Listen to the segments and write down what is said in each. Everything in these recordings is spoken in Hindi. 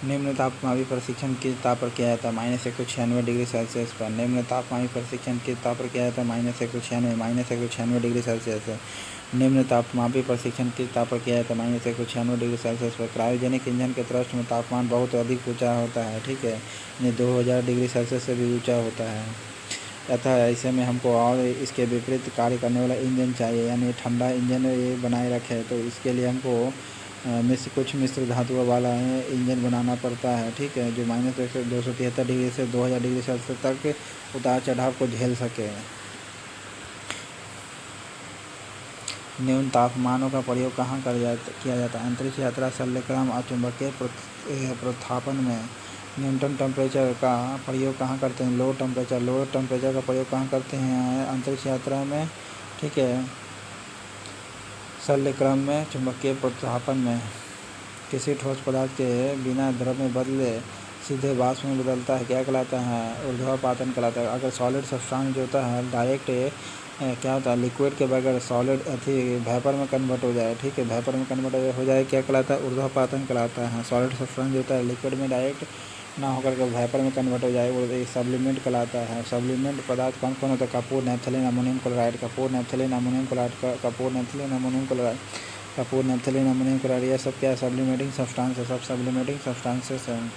निम्न तापमापी परीक्षण किस ताप पर किया जाता है? -196 पर। निम्न तापमापी परीक्षण किस ताप पर किया जाता है? -196 डिग्री सेल्सियस। निम्न तापमापी परीक्षण किस ताप पर किया जाता है? -196 डिग्री सेल्सियस पर। क्रायोजेनिक इंजन के थ्रस्ट में तापमान बहुत अधिक ऊंचा होता है, ठीक है, यानी 2000 डिग्री सेल्सियस से भी ऊंचा होता है। अतः ऐसे में हमको और इसके विपरीत कार्य करने वाला इंजन चाहिए, यानी ठंडा इंजन ये बनाए रखे। तो इसके लिए हमको कुछ मिश्र धातुओं वाला इंजन बनाना पड़ता है, ठीक है, जो -273 डिग्री से 2000 डिग्री सेल्सियस तक उतार चढ़ाव को झेल सके। निम्न तापमानों का प्रयोग कहाँ किया जाता है? अंतरिक्ष यात्रा, शल्यक्रम और चुंबकीय प्रोत्थापन में। न्यूनतम टेम्परेचर का प्रयोग कहाँ करते हैं? लो टेम्परेचर का प्रयोग कहाँ करते हैं? अंतरिक्ष यात्रा में, ठीक है, शल्यक्रम में, चुंबकीय प्रोत्थापन में। किसी ठोस पदार्थ के बिना द्रव में बदले सीधे वाष्प में बदलता है, क्या कहलाता है? ऊर्ध्वापातन कहलाता है। अगर सॉलिड सब्सटेंस जो होता है डायरेक्ट क्या होता है, लिक्विड के बगैर सॉलिड वेपर में कन्वर्ट हो जाए, ठीक है, वेपर में कन्वर्ट हो जाए, क्या कहलाता है? ऊर्ध्वापातन कहलाता है। सॉलिड सब्सटेंस जो होता है लिक्विड में डायरेक्ट ना होकर के वेपर में कन्वर्ट हो जाए, वो एक सब्लिमेंट कहलाता है। सब्लिमेंट पदार्थ कौन कौन होता है? Kapoor, naphthalene, ammonium chloride. Kapoor, naphthalene, ammonium chloride. ये सब क्या है? सब्लिमेटिंग सब्सटेंस है, सब सब्लिमेटिंग सब्सटेंसेस हैं।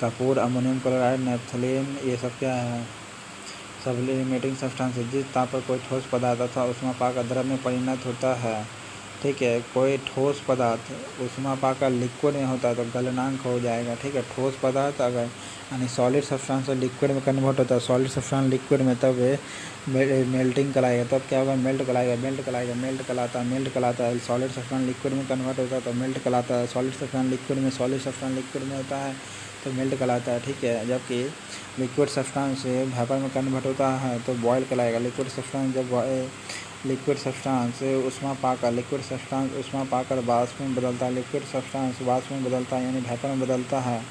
कपूर, अमोनियम क्लोराइड, नैप्थलीन, ये सब क्या है? सब्लिमेटिंग सब्सटेंस है। जिस ताप पर कोई ठोस पदार्थ अथवा ऊष्मा पाकर द्रव में परिणत होता है, ठीक है, कोई ठोस पदार्थ ऊष्मा पाकर लिक्विड में होता है तो गलनांक हो जाएगा, ठीक है। ठोस पदार्थ अगर यानी सॉलिड सब्सटेंस से लिक्विड में कन्वर्ट होता है, सॉलिड सब्सटेंस लिक्विड में, तब मेल्टिंग कराएगा, तब क्या होगा? मेल्ट कहलाता है। सॉलिड सब्सटेंस लिक्विड में कन्वर्ट होता है तो मेल्ट कहलाता है। सॉलिड सब्सटेंस लिक्विड में होता है तो मेल्ट कहलाता है, ठीक है। जबकि लिक्विड सब्सटेंस से वेपर में कन्वर्ट होता है तो बॉयल कहलाएगा। लिक्विड सब्सटेंस ऊष्मा पाकर वाष्प में बदलता है। लिक्विड सब्सटेंस वाष्प में बदलता है, यानी वेपर में बदलता है।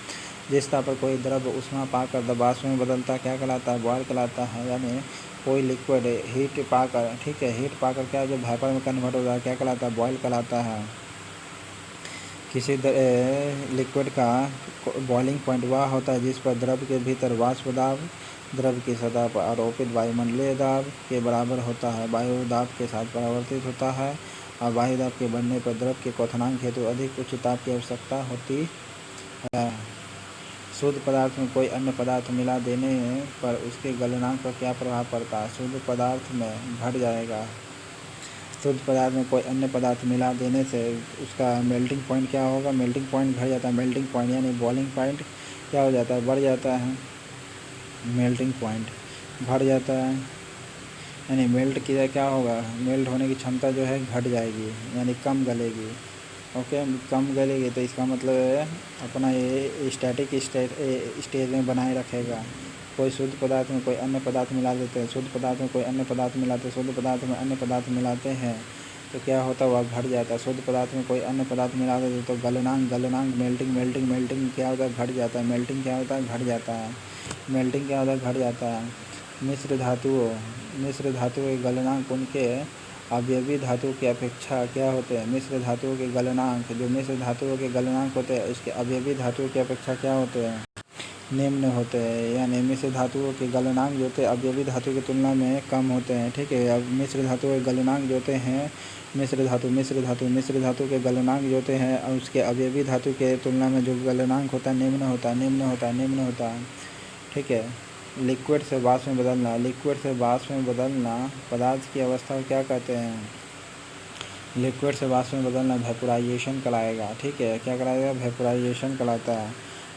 जिस ताप पर कोई द्रव ऊष्मा पाकर वाष्प में बदलता है, क्या कहलाता है? बॉयल कहलाता है। यानी कोई लिक्विड हीट पाकर, ठीक है, हीट पाकर क्या जो वेपर में कन्वर्ट होता है, क्या कहलाता है? बॉयल कहलाता है। किसी लिक्विड का बॉइलिंग पॉइंट वह होता है जिस पर द्रव के भीतर वाष्प दाब द्रव की सतह पर आरोपित वायुमंडलीय दाब के बराबर होता है, वायु दाब के साथ परावर्तित होता है, और वायु दाब के बढ़ने पर द्रव के क्वथनांक हेतु अधिक उच्च ताप की आवश्यकता होती है। शुद्ध पदार्थ में कोई अन्य पदार्थ मिला देने पर उसके गलनांक पर क्या प्रभाव पड़ता है? शुद्ध पदार्थ में घट जाएगा। शुद्ध पदार्थ में कोई अन्य पदार्थ मिला देने से उसका मेल्टिंग पॉइंट क्या होगा? मेल्टिंग पॉइंट घट जाता है। मेल्टिंग पॉइंट यानी बॉइलिंग पॉइंट क्या हो जाता है? बढ़ जाता है। मेल्टिंग पॉइंट घट जाता है, यानी मेल्ट किया क्या होगा? मेल्ट होने की क्षमता जो है घट जाएगी, यानी कम गलेगी। ओके, कम गलेगी तो इसका मतलब है अपना ये स्टैटिक स्टेज में बनाए रखेगा। कोई शुद्ध पदार्थ में कोई अन्य पदार्थ मिला देते हैं, शुद्ध पदार्थ में कोई अन्य पदार्थ मिलाते हैं, शुद्ध पदार्थ में अन्य पदार्थ मिलाते हैं तो क्या होता है? वह घट जाता है। शुद्ध पदार्थ में कोई अन्य पदार्थ मिला देते तो गलनांक मेल्टिंग क्या होता है? घट जाता है। मेल्टिंग क्या होता है? घट जाता है। मेल्टिंग क्या होता है? घट जाता है। मिश्र धातुओं के गलनांक उनके अवयवी धातुओं की अपेक्षा क्या होते हैं? मिश्र धातुओं के गलनांक, जो मिश्र धातुओं के गलनांक होते हैं उसके अवयवी धातुओं की अपेक्षा क्या होते हैं? निम्न होते हैं। यानी मिश्र धातुओं के गलनांक जो होते हैं अवयवी धातु की तुलना में कम होते हैं, ठीक है। अब मिश्र धातुओं के गलनांक जो होते हैं मिश्र धातु के गलनांक जो होते हैं और उसके अवयवी धातु के तुलना में जो गलनांक होता है निम्न होता है, ठीक है। लिक्विड से वाष्प में बदलना पदार्थ की अवस्था को क्या कहते हैं? लिक्विड से वाष्प में बदलना वेपोराइजेशन कहलाएगा, ठीक है। क्या कहलाएगा? वेपोराइजेशन कहलाता है।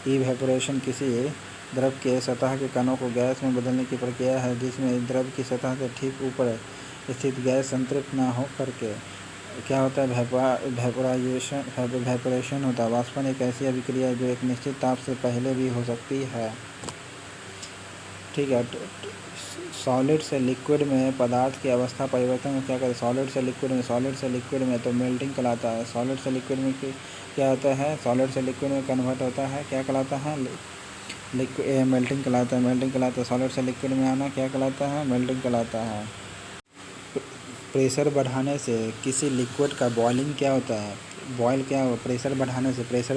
इवेपोरेशन किसी द्रव के सतह के कणों को गैस में बदलने की प्रक्रिया है जिसमें द्रव की सतह से ठीक ऊपर स्थित गैस संतृप्त न हो करके क्या होता है? वेपोरेशन होता है। वाष्पन एक ऐसी अभिक्रिया है जो एक निश्चित ताप से पहले भी हो सकती है, ठीक है। सॉलिड से लिक्विड में पदार्थ की अवस्था परिवर्तन में क्या कहते हैं? सॉलिड से लिक्विड में तो मेल्टिंग कहलाता है। सॉलिड से लिक्विड में क्या होता है? सॉलिड से लिक्विड में कन्वर्ट होता है, क्या कहलाता है? मेल्टिंग कहलाता है। सॉलिड से लिक्विड में आना क्या कहलाता है? मेल्टिंग कहलाता है। प्रेशर बढ़ाने से किसी लिक्विड का बॉइलिंग क्या होता है? बॉयल क्या होगा, प्रेशर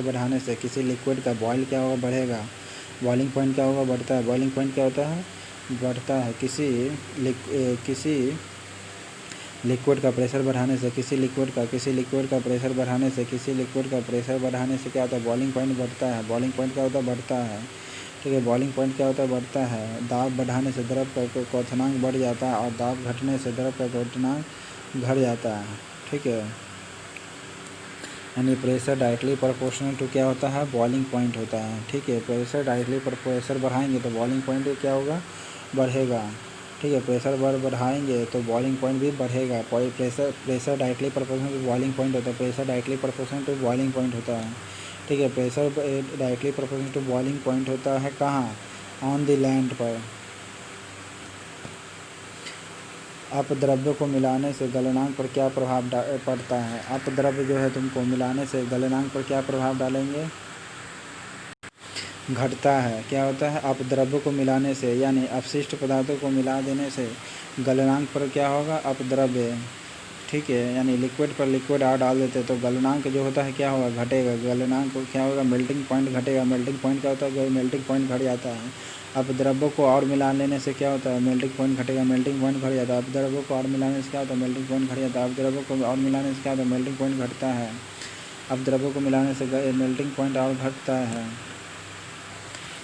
बढ़ाने से किसी लिक्विड का बॉयल क्या होगा, बढ़ेगा। बॉइलिंग पॉइंट क्या होगा, बढ़ता है। बॉइलिंग पॉइंट क्या होता है, बढ़ता है। किसी लिक्विड का प्रेशर बढ़ाने से, किसी लिक्विड का प्रेशर बढ़ाने से क्या होता है, बॉइलिंग पॉइंट बढ़ता है। बॉइलिंग पॉइंट क्या होता है, बढ़ता है। ठीक है, बॉइलिंग पॉइंट क्या होता है, बढ़ता है। दाब बढ़ाने से द्रव का क्वथनांक बढ़ जाता है और दाब घटने से द्रव का क्वथनांक घट जाता है। ठीक है, यानी प्रेशर डायरेक्टली प्रोपोर्शनल टू क्या होता है, बॉइलिंग पॉइंट होता है। ठीक है, प्रेशर बढ़ाएंगे तो बॉइलिंग पॉइंट क्या होगा, बढ़ेगा। ठीक है, प्रेशर बढ़ाएंगे तो बॉइलिंग पॉइंट भी बढ़ेगा। Pressure directly proportional to boiling point होता है। Pressure directly proportional to boiling point होता है। ठीक है, pressure directly proportional to boiling point होता है कहाँ, ऑन द लैंड पर। अपद्रव्य को मिलाने से गलनांक पर क्या प्रभाव पड़ता है। अपद्रव्य जो है तुमको मिलाने से गलनांक पर क्या प्रभाव डालेंगे, घटता है। क्या होता है, अपद्रव्य को मिलाने से यानी अपशिष्ट पदार्थों को मिला देने से गलनांक पर क्या होगा, अपद्रव्य। ठीक है, यानी लिक्विड पर लिक्विड और डाल देते तो गलनांक जो होता है क्या होगा, घटेगा। गलनांक क्या होगा, मेल्टिंग पॉइंट घटेगा। मेल्टिंग पॉइंट क्या होता है, मेल्टिंग पॉइंट घट जाता है। अपद्रव्यों को और मिला लेने से क्या होता है, मेल्टिंग पॉइंट घटेगा, मेल्टिंग पॉइंट घट जाता है। अपद्रव्यों को और मिलाने से क्या होता है, मेल्टिंग पॉइंट घट जाता है। अपद्रव्यों को और मिलाने से क्या होता है, मेल्टिंग पॉइंट घटता है। अपद्रव्यों को मिलाने से मेल्टिंग पॉइंट और घटता है।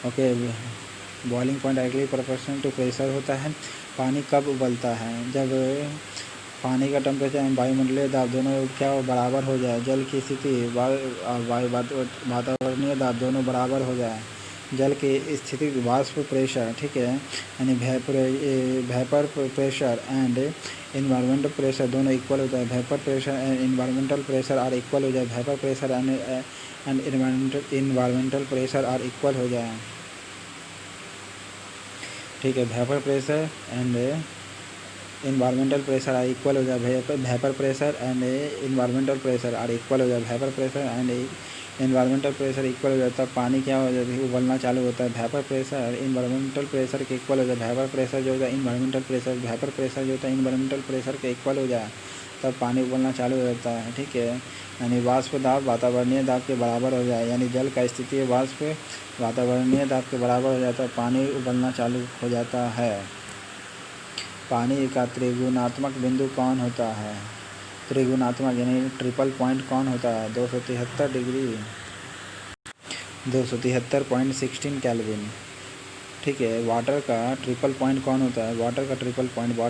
Okay, boiling point directly proportional to pressure होता है। पानी कब उबलता है, जब पानी का टेम्परेचर एवं वायुमंडलीय दाब दोनों क्या हो, बराबर हो जाए। जल की स्थिति वातावरणीय दाब दोनों बराबर हो जाए। जल की स्थिति वाष्प प्रेशर, ठीक है, यानी vapour pressure and environmental pressure दोनों इक्वल होता है। Vapour pressure and environmental pressure are equal हो जाए। Vapour pressure and environmental pressure are equal हो जाए। ठीक है, vapour pressure and environmental pressure are equal हो जाए। Vapour pressure and environmental pressure are equal हो जाए। Vapour pressure and environmental pressure equal हो जाता है, पानी क्या हो जाता है, उबलना चालू होता है। वेपर प्रेशर इन्वायरमेंटल प्रेशर के इक्वल हो जाए। वेपर प्रेशर जो होता है इन्वायरमेंटल प्रेशर, वेपर प्रेशर जो होता है इन्वायरमेंटल प्रेशर के इक्वल हो जाए तब पानी उबलना चालू हो जाता है। ठीक है, यानी वाष्प दाब वातावरणीय दाब के बराबर हो जाए, यानी जल का स्थितीय वाष्प वातावरणीय दाब के बराबर हो जाता है, पानी उबलना चालू हो जाता है। पानी का त्रिगुणात्मक बिंदु कौन होता है, त्रिगुणात्मक यानी ट्रिपल पॉइंट कौन होता है, 273 डिग्री 273.16 केल्विन। ठीक है, वाटर का ट्रिपल पॉइंट कौन होता है, वाटर का ट्रिपल पॉइंट कौन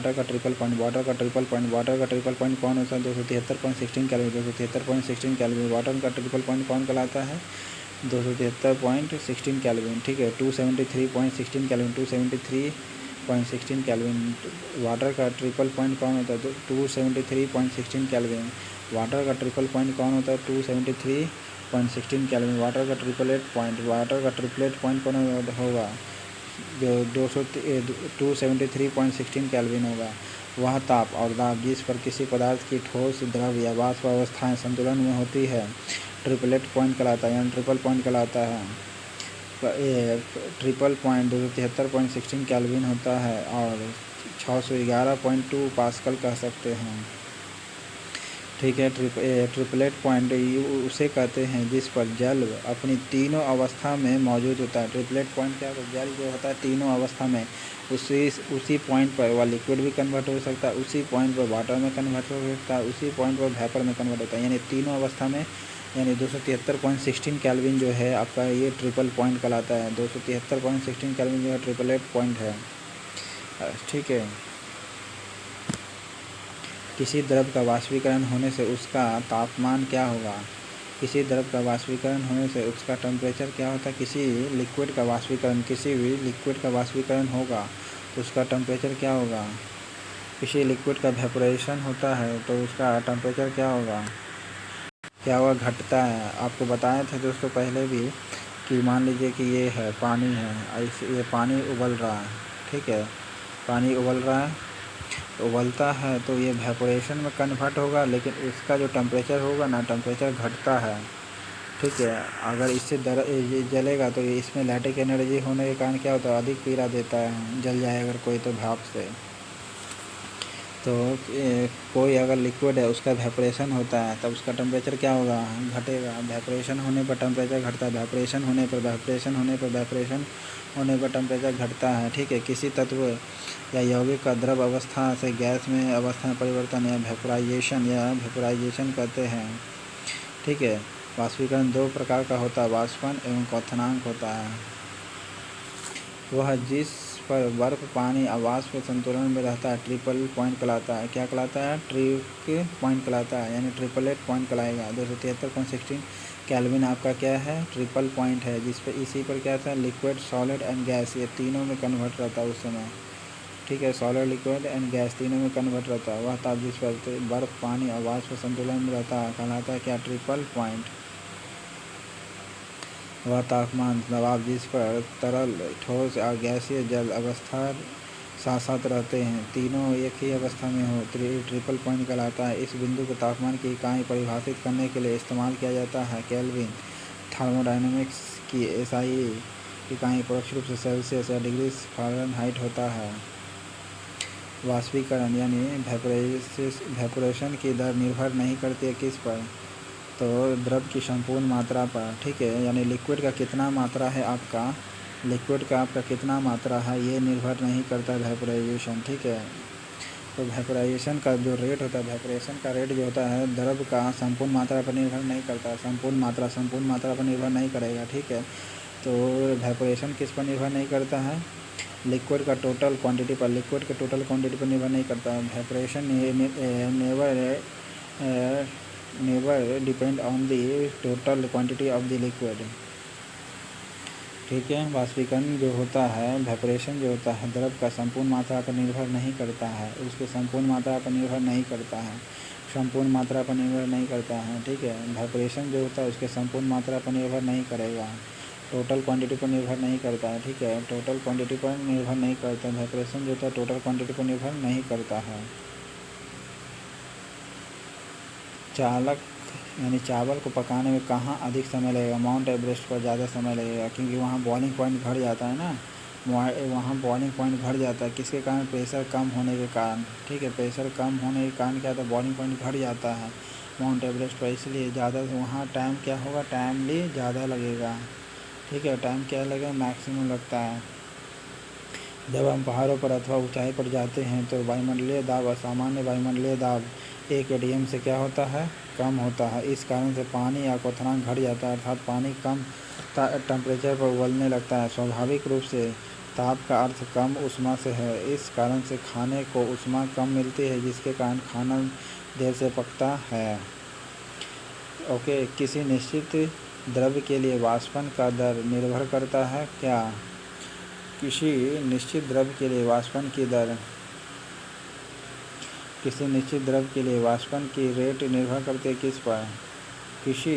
होता है, 273.16 केल्विन। 273.16 केल्विन वाटर का ट्रिपल पॉइंट कौन कहलाता है, 273.16 केल्विन। ठीक है, 273.16 केल्विन 273.16 केल्विन वाटर का ट्रिपल पॉइंट कौन होता है, 273.16 केल्विन वाटर का ट्रिपल पॉइंट कौन होता है, 273.16 केल्विन वाटर का ट्रिपलेट पॉइंट कौन होगा, 273.16 केल्विन होगा। वह ताप और दाब जिस पर किसी पदार्थ की ठोस, द्रव या वाष्प अवस्थाएं संतुलन में होती है ट्रिपलेट पॉइंट कहलाता है, यानी ट्रिपल पॉइंट कहलाता है। ट्रिपल पॉइंट 273.16 केल्विन होता है और 611.2 पास्कल कह सकते हैं। ठीक है, ट्रिपलेट पॉइंट उसे कहते हैं जिस पर जल अपनी तीनों अवस्था में मौजूद होता है। ट्रिपलेट पॉइंट क्या होता है, जल जो होता है तीनों अवस्था में, उसी पॉइंट पर वह लिक्विड भी कन्वर्ट हो सकता है, उसी पॉइंट पर वाटर में कन्वर्ट हो सकता है, उसी पॉइंट पर वेपर में कन्वर्ट होता है, यानी तीनों अवस्था में। यानी 273.16 केल्विन जो है आपका ये ट्रिपल पॉइंट कहलाता है। 273.16 केल्विन जो है ट्रिपलेट पॉइंट है। ठीक है, किसी द्रव का वाष्पीकरण होने से उसका तापमान क्या होगा, किसी द्रव का वाष्पीकरण होने से उसका टेम्परेचर क्या होता है, किसी भी लिक्विड का वाष्पीकरण होगा तो उसका टेम्परेचर क्या होगा। किसी लिक्विड का वेपोरेशन होता है तो उसका टेम्परेचर क्या होगा, घटता है। आपको बताए थे दोस्तों पहले भी कि मान लीजिए कि ये है पानी है, ये पानी उबल रहा है। ठीक है, पानी उबल रहा है, उबलता है तो ये वेपोरेशन में कन्वर्ट होगा, लेकिन इसका जो टेम्परेचर होगा ना, टेम्परेचर घटता है। ठीक है, अगर इससे ये जलेगा तो ये इसमें लैटिक एनर्जी होने के कारण क्या होता है, अधिक पीड़ा देता है, जल जाए अगर कोई तो भाप से। तो कोई अगर लिक्विड है उसका वेपोरेशन होता है तब उसका टेम्परेचर क्या होगा, घटेगा। वेपोरेशन होने पर टेम्परेचर घटता है, वेपोरेशन होने पर टेम्परेचर घटता है। ठीक है, किसी तत्व या यौगिक का द्रव अवस्था से गैस में अवस्था में परिवर्तन या वेपोराइजेशन कहते हैं। ठीक है, वाष्पीकरण दो प्रकार का होता है, वाष्पन एवं क्वथनांक होता है। वह जिस पर बर्फ पानी और वाष्प संतुलन में रहता है ट्रिपल पॉइंट कहलाता है। क्या कहलाता है, ट्रिक पॉइंट कहलाता है, यानी 888 पॉइंट कहलाएगा। 273.16 केल्विन आपका क्या है, ट्रिपल पॉइंट है, जिस पर इसी पर क्या था, लिक्विड सॉलिड एंड गैस ये तीनों में कन्वर्ट रहता है उस समय। ठीक है, सॉलिड लिक्विड एंड गैस तीनों में कन्वर्ट रहता है। वह ताप जिस पर बर्फ पानी और वाष्प संतुलन में रहता है कहलाता है क्या, ट्रिपल पॉइंट। वह तापमान दबाव जिस पर तरल ठोस और गैसीय जल अवस्था साथ साथ रहते हैं, तीनों एक ही अवस्था में हो, ट्रिपल पॉइंट कहलाता है। इस बिंदु को तापमान की इकाई परिभाषित करने के लिए इस्तेमाल किया जाता है केल्विन। थर्मोडायनेमिक्स की एसआई इकाई परोक्ष रूप से सेल्सियस या डिग्री फ़ारेनहाइट होता है। वाष्पीकरण यानी वेपोरेशन की दर निर्भर नहीं करती है किस पर, तो द्रव की संपूर्ण मात्रा पर। ठीक है, यानी लिक्विड का कितना मात्रा है आपका, कितना मात्रा है ये निर्भर नहीं करता वेपोराइजेशन। ठीक है, तो वेपोराइजेशन का जो रेट होता है, वेपोरेशन का रेट जो होता है द्रव का संपूर्ण मात्रा पर निर्भर नहीं करता, संपूर्ण मात्रा पर निर्भर नहीं करेगा। ठीक है, तो वेपोरेशन किस पर निर्भर नहीं करता है, लिक्विड का टोटल क्वांटिटी पर निर्भर नहीं करता। Evaporation never depend on the total quantity of the liquid. ठीक है, वाष्पीकरण जो होता है, वेपोरेशन जो होता है द्रव का संपूर्ण मात्रा पर निर्भर नहीं करता है, उसके संपूर्ण मात्रा पर निर्भर नहीं करता है, ठीक है, वेपोरेशन जो होता है उसके संपूर्ण मात्रा पर निर्भर नहीं करेगा, टोटल क्वांटिटी पर निर्भर नहीं करता है। ठीक है, टोटल क्वांटिटी पर निर्भर नहीं करता है, वेपोरेशन जो होता है टोटल क्वांटिटी पर निर्भर नहीं करता है। यानी चावल को पकाने में कहाँ अधिक समय लगेगा, माउंट एवरेस्ट पर ज़्यादा समय लगेगा, क्योंकि वहाँ बॉइलिंग पॉइंट घट जाता है ना, वहाँ बॉइलिंग पॉइंट घट जाता है, किसके कारण, प्रेशर कम होने के कारण। ठीक है, प्रेशर कम होने के कारण क्या होता है, बॉइलिंग पॉइंट घट जाता है माउंट एवरेस्ट पर, इसलिए ज़्यादा वहाँ टाइम क्या होगा, टाइम भी ज़्यादा लगेगा। ठीक है, टाइम क्या लगेगा, मैक्सिमम लगता है। जब हम पहाड़ों पर अथवा ऊंचाई पर जाते हैं तो वायुमंडलीय दाब और सामान्य वायुमंडलीय दाब 1 ATM से क्या होता है, कम होता है। इस कारण से पानी या क्वथनांक घट जाता है, अर्थात पानी कम टेम्परेचर पर उबलने लगता है। स्वाभाविक रूप से ताप का अर्थ कम ऊष्मा से है, इस कारण से खाने को ऊष्मा कम मिलती है, जिसके कारण खाना देर से पकता है। ओके, किसी निश्चित द्रव्य के लिए वाष्पन का दर निर्भर करता है क्या, किसी निश्चित द्रव्य के लिए वाष्पन की रेट निर्भर करती है किस पर, किसी